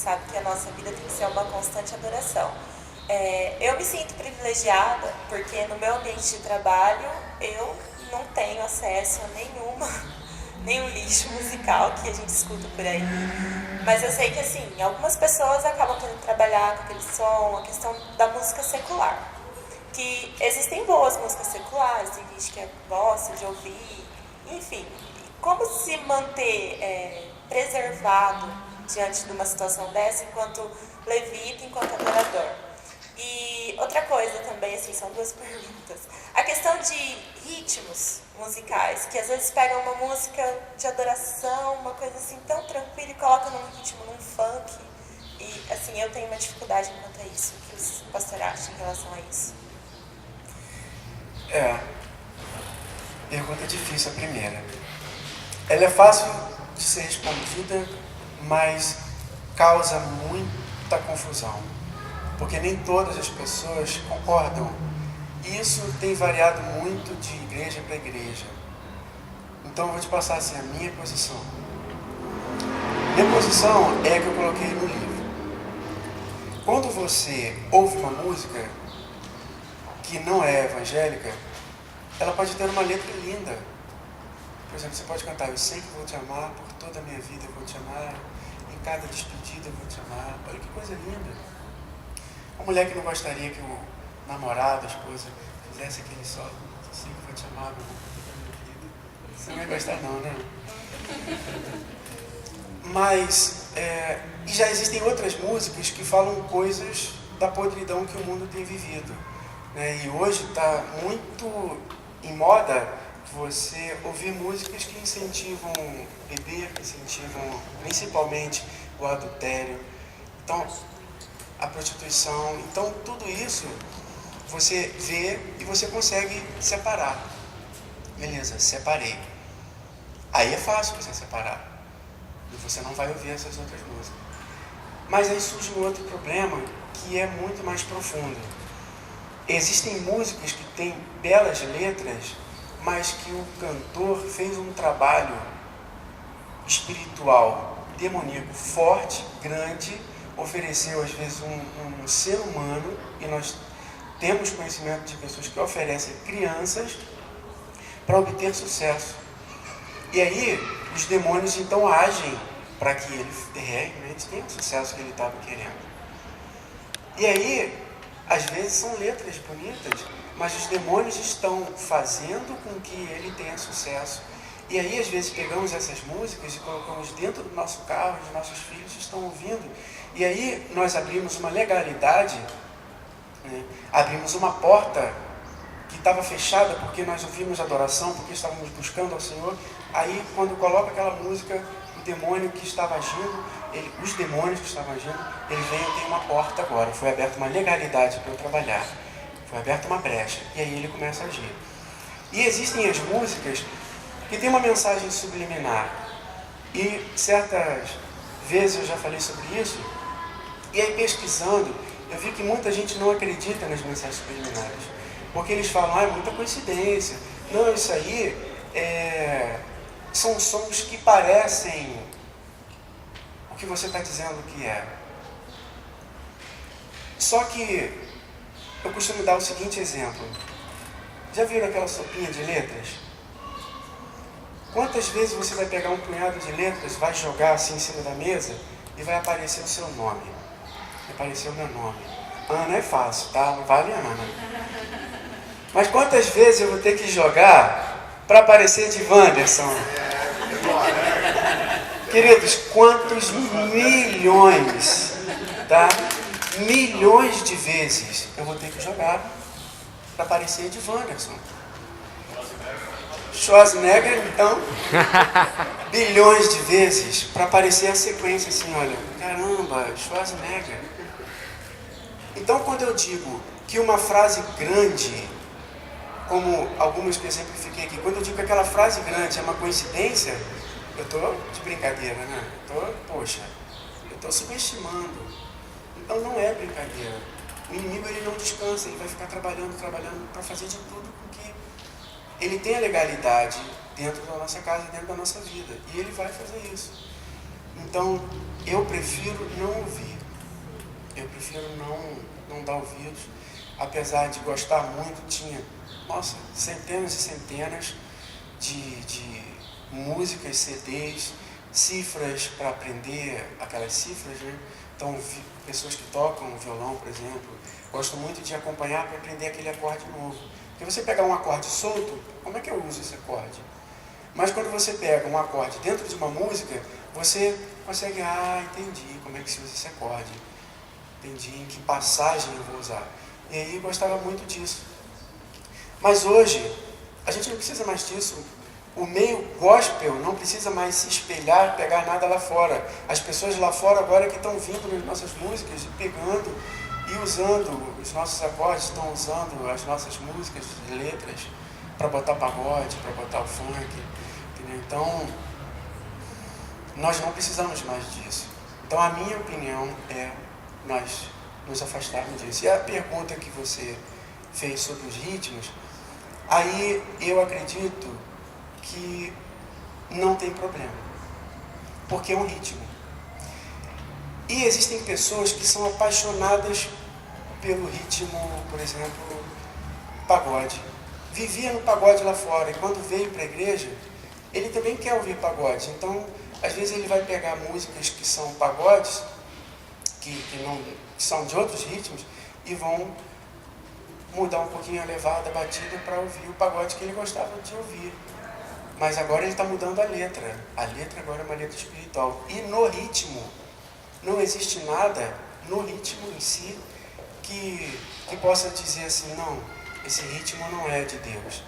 sabe que a nossa vida tem que ser uma constante adoração. Eu me sinto privilegiada porque no meu ambiente de trabalho eu não tenho acesso a nenhum lixo musical que a gente escuta por aí. Mas eu sei que, assim, algumas pessoas acabam tendo que trabalhar com aquele som, a questão da música secular. Que existem boas músicas seculares, tem gente que gosta de ouvir, enfim. Como se manter preservado diante de uma situação dessa enquanto levita, enquanto adorador? E outra coisa também, assim, são duas perguntas. A questão de ritmos musicais, que às vezes pegam uma música de adoração, uma coisa assim tão tranquila e colocam num ritmo, num funk. E, assim, eu tenho uma dificuldade quanto a isso. O que os pastores acham em relação a isso? Pergunta difícil a primeira. Ela é fácil de ser respondida, mas causa muita confusão, porque nem todas as pessoas concordam. Isso tem variado muito de igreja para igreja. Então eu vou te passar assim, a minha posição. Minha posição é a que eu coloquei no livro. Quando você ouve uma música que não é evangélica, ela pode ter uma letra linda. Por exemplo, você pode cantar: eu sempre vou te amar, por toda a minha vida eu vou te amar, em cada despedida eu vou te amar. Olha que coisa linda. Uma mulher que não gostaria que o namorado, a esposa, fizesse aquele solo: eu sempre vou te amar, meu amor, por toda a minha vida. Você não vai gostar não, né? Mas, e já existem outras músicas que falam coisas da podridão que o mundo tem vivido, né? E hoje está muito em moda você ouvir músicas que incentivam beber, que incentivam principalmente o adultério, então, a prostituição. Então, tudo isso você vê e você consegue separar. Beleza, separei. Aí é fácil você separar. E você não vai ouvir essas outras músicas. Mas aí surge um outro problema que é muito mais profundo. Existem músicas que têm belas letras, mas que o cantor fez um trabalho espiritual, demoníaco, forte, grande, ofereceu às vezes um ser humano, e nós temos conhecimento de pessoas que oferecem crianças para obter sucesso. E aí os demônios então agem para que ele realmente tenha o sucesso que ele estava querendo. E aí, às vezes são letras bonitas, mas os demônios estão fazendo com que ele tenha sucesso. E aí, às vezes, pegamos essas músicas e colocamos dentro do nosso carro, os nossos filhos estão ouvindo. E aí, nós abrimos uma legalidade, né? Abrimos uma porta que estava fechada porque nós ouvimos adoração, porque estávamos buscando ao Senhor. Aí, quando coloca aquela música, o demônio que estava agindo, os demônios que estavam agindo, eles vêm e tem uma porta agora. Foi aberta uma legalidade para eu trabalhar. Foi aberta uma brecha. E aí ele começa a agir. E existem as músicas que têm uma mensagem subliminar. E certas vezes eu já falei sobre isso. E aí pesquisando, eu vi que muita gente não acredita nas mensagens subliminares. Porque eles falam: é muita coincidência. Não, isso aí são sons que parecem o que você está dizendo que é. Só que eu costumo dar o seguinte exemplo. Já viram aquela sopinha de letras? Quantas vezes você vai pegar um punhado de letras, vai jogar assim em cima da mesa e vai aparecer o seu nome? Vai aparecer o meu nome. Ana é fácil, tá? Não vale Ana. Mas quantas vezes eu vou ter que jogar para aparecer de Wanderson? Queridos, quantos milhões, tá? Milhões de vezes eu vou ter que jogar para aparecer de Wanderson. Schwarzenegger, então, bilhões de vezes para aparecer a sequência assim, olha, caramba, Schwarzenegger. Então, quando eu digo que uma frase grande, como algumas que eu exemplifiquei aqui, quando eu digo que aquela frase grande é uma coincidência, eu estou de brincadeira, né? Eu estou subestimando. Então não é brincadeira. O inimigo ele não descansa, ele vai ficar trabalhando para fazer de tudo com que ele tenha legalidade dentro da nossa casa, dentro da nossa vida. E ele vai fazer isso. Então, eu prefiro não ouvir. Eu prefiro não dar ouvidos. Apesar de gostar muito, tinha, nossa, centenas e centenas de músicas, CDs, cifras para aprender aquelas cifras, né? Então, pessoas que tocam violão, por exemplo, gostam muito de acompanhar para aprender aquele acorde novo. Porque você pegar um acorde solto, como é que eu uso esse acorde? Mas quando você pega um acorde dentro de uma música, você consegue, entendi como é que se usa esse acorde. Entendi em que passagem eu vou usar. E aí eu gostava muito disso. Mas hoje, a gente não precisa mais disso. O meio gospel não precisa mais se espelhar, pegar nada lá fora. As pessoas lá fora agora que estão vindo nas nossas músicas e pegando e usando os nossos acordes, estão usando as nossas músicas, letras, para botar pagode, para botar o funk. Entendeu? Então, nós não precisamos mais disso. Então, a minha opinião é nós nos afastarmos disso. E a pergunta que você fez sobre os ritmos, aí eu acredito que não tem problema, porque é um ritmo. E existem pessoas que são apaixonadas pelo ritmo, por exemplo, pagode. Vivia no pagode lá fora, e quando veio para a igreja, ele também quer ouvir pagode. Então, às vezes ele vai pegar músicas que são pagodes, que são de outros ritmos, e vão mudar um pouquinho a levada, a batida, para ouvir o pagode que ele gostava de ouvir. Mas agora ele está mudando a letra. A letra agora é uma letra espiritual. E no ritmo, não existe nada no ritmo em si que possa dizer assim, não, esse ritmo não é de Deus.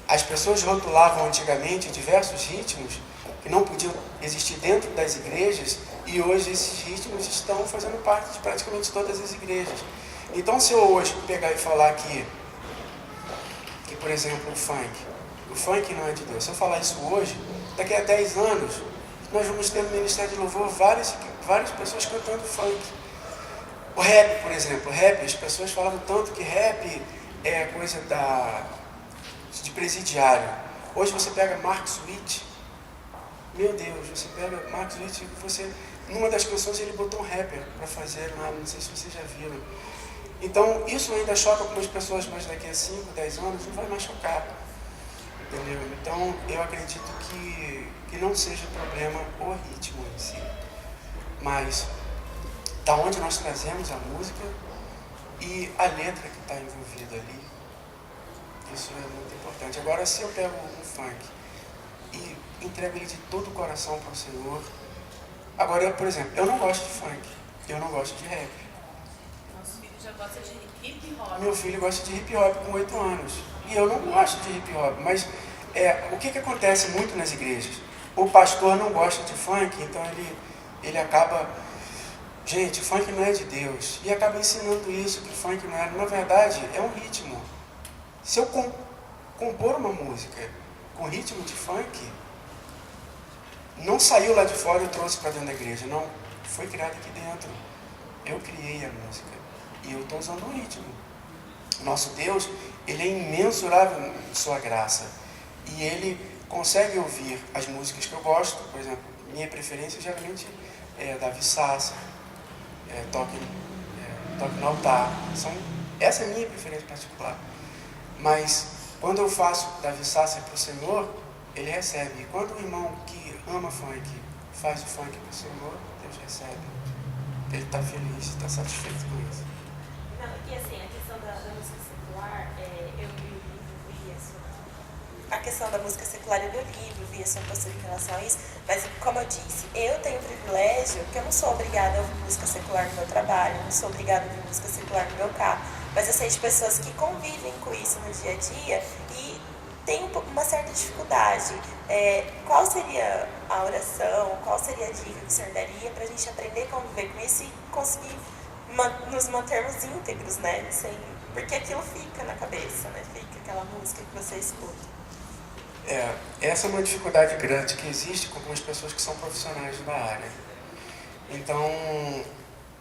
As pessoas rotulavam antigamente diversos ritmos que não podiam existir dentro das igrejas, e hoje esses ritmos estão fazendo parte de praticamente todas as igrejas. Então, se eu hoje pegar e falar que por exemplo, o funk não é de Deus, se eu falar isso hoje, daqui a 10 anos, nós vamos ter no Ministério de Louvor várias pessoas cantando funk. O rap, por exemplo, as pessoas falavam tanto que rap é coisa de presidiário. Hoje você pega Mark Sweet, meu Deus, você pega Mark Sweet, numa das canções ele botou um rapper para fazer, não sei se vocês já viram. Então, isso ainda choca algumas pessoas, mas daqui a 5, 10 anos não vai mais chocar. Entendeu? Então, eu acredito que não seja problema o ritmo em si. Mas, da onde nós trazemos a música e a letra que está envolvida ali, isso é muito importante. Agora, se eu pego um funk e entrego ele de todo o coração para o Senhor... Agora, por exemplo, eu não gosto de funk, eu não gosto de rap. Nosso filho já gosta de hip hop. Meu filho gosta de hip hop com 8 anos. E eu não gosto de hip hop, mas o que acontece muito nas igrejas? O pastor não gosta de funk, então ele acaba... Gente, funk não é de Deus. E acaba ensinando isso, que funk não é... Na verdade, é um ritmo. Se eu compor uma música com ritmo de funk, não saiu lá de fora e trouxe para dentro da igreja, não. Foi criado aqui dentro. Eu criei a música. E eu estou usando o ritmo. Nosso Deus, ele é imensurável em sua graça. E ele consegue ouvir as músicas que eu gosto. Por exemplo, minha preferência geralmente é Davi Sasser, Toque no Altar. Essa é a minha preferência particular. Mas quando eu faço Davi Sasser para o Senhor, ele recebe. E quando o irmão que ama funk faz o funk para o Senhor, Deus recebe. Ele está feliz, está satisfeito com isso. Não, e assim, a questão da música secular, eu li o livro, a questão da música secular eu li o livro, vi a sua postura em relação a isso, mas como eu disse, eu tenho o privilégio, que eu não sou obrigada a ouvir música secular no meu trabalho, não sou obrigada a ouvir música secular no meu carro, mas eu sei de pessoas que convivem com isso no dia a dia e tem uma certa dificuldade. Qual seria a oração, qual seria a dica que o senhor daria para a gente aprender a conviver com isso e conseguir nos mantermos íntegros, né? Porque aquilo fica na cabeça, né? Fica aquela música que você escuta. Essa é uma dificuldade grande que existe com algumas pessoas que são profissionais da área. Então,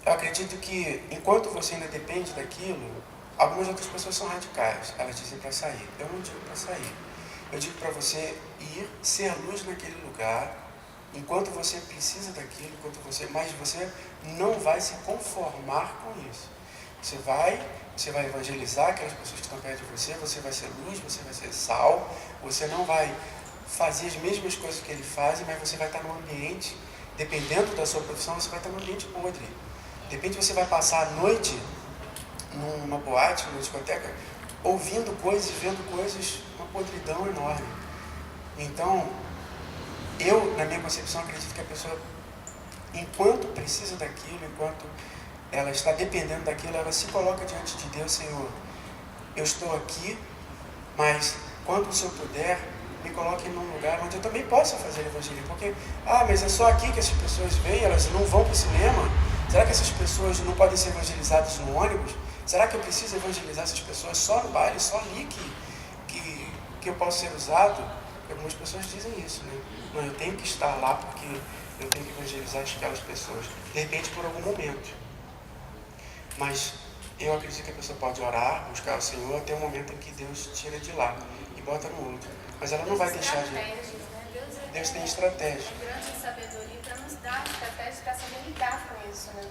eu acredito que enquanto você ainda depende daquilo, algumas outras pessoas são radicais. Elas dizem para sair. Eu não digo para sair. Eu digo para você ir, ser luz naquele lugar enquanto você precisa daquilo, mas você não vai se conformar com isso. Você vai evangelizar aquelas pessoas que estão perto de você, você vai ser luz, você vai ser sal, você não vai fazer as mesmas coisas que ele faz, mas você vai estar num ambiente, dependendo da sua profissão, você vai estar num ambiente podre. De repente você vai passar a noite numa boate, numa discoteca, ouvindo coisas, vendo coisas, uma podridão enorme. Então, eu, na minha concepção, acredito que a pessoa, enquanto precisa daquilo, enquanto ela está dependendo daquilo, ela se coloca diante de Deus: Senhor, eu estou aqui, mas quando o Senhor puder, me coloque num lugar onde eu também possa fazer evangelismo. Porque, mas é só aqui que essas pessoas vêm, elas não vão para o cinema? Será que essas pessoas não podem ser evangelizadas no ônibus? Será que eu preciso evangelizar essas pessoas só no baile, só ali que eu posso ser usado? Algumas pessoas dizem isso, né? Não, eu tenho que estar lá porque eu tenho que evangelizar aquelas pessoas. De repente, por algum momento. Mas eu acredito que a pessoa pode orar, buscar o Senhor, até o momento em que Deus tira de lá e bota no outro. Mas ela não vai deixar de... Deus tem estratégia. É grande sabedoria para nos dar estratégia para saber lidar com isso, né?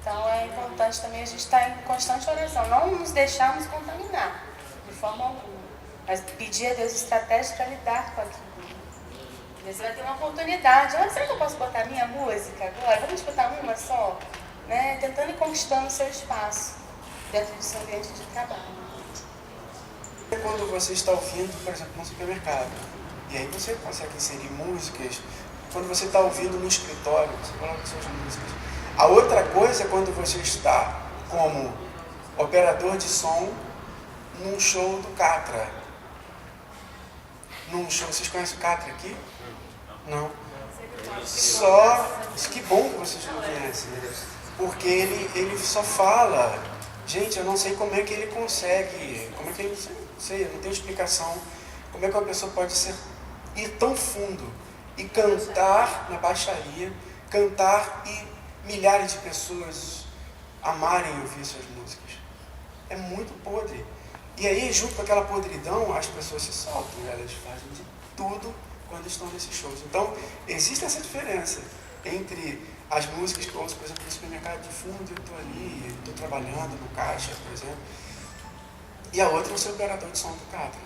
Então é importante também a gente estar em constante oração, não nos deixarmos contaminar de forma alguma, mas pedir a Deus estratégia para lidar com aquilo. Você vai ter uma oportunidade. Será que eu posso botar minha música agora? Vamos botar uma só? Né? Tentando ir conquistando o seu espaço dentro do seu ambiente de trabalho. Quando você está ouvindo, por exemplo, no supermercado, e aí você consegue inserir músicas. Quando você está ouvindo no escritório, você coloca suas músicas. A outra coisa é quando você está como operador de som num show do Catra. Num show, vocês conhecem o Catra aqui? Não. Só, que bom que vocês não conhecem, porque ele só fala. Gente, eu não sei como é que ele consegue, como é que ele, não sei, eu não tenho explicação, como é que uma pessoa pode ir tão fundo e cantar na baixaria, cantar e milhares de pessoas amarem ouvir suas músicas. É muito podre. E aí, junto com aquela podridão, as pessoas se soltam, elas fazem de tudo quando estão nesses shows. Então, existe essa diferença entre as músicas que eu ouço, por exemplo, no supermercado de fundo, eu estou ali, estou trabalhando no caixa, por exemplo, e a outra é o seu operador de som do Catra.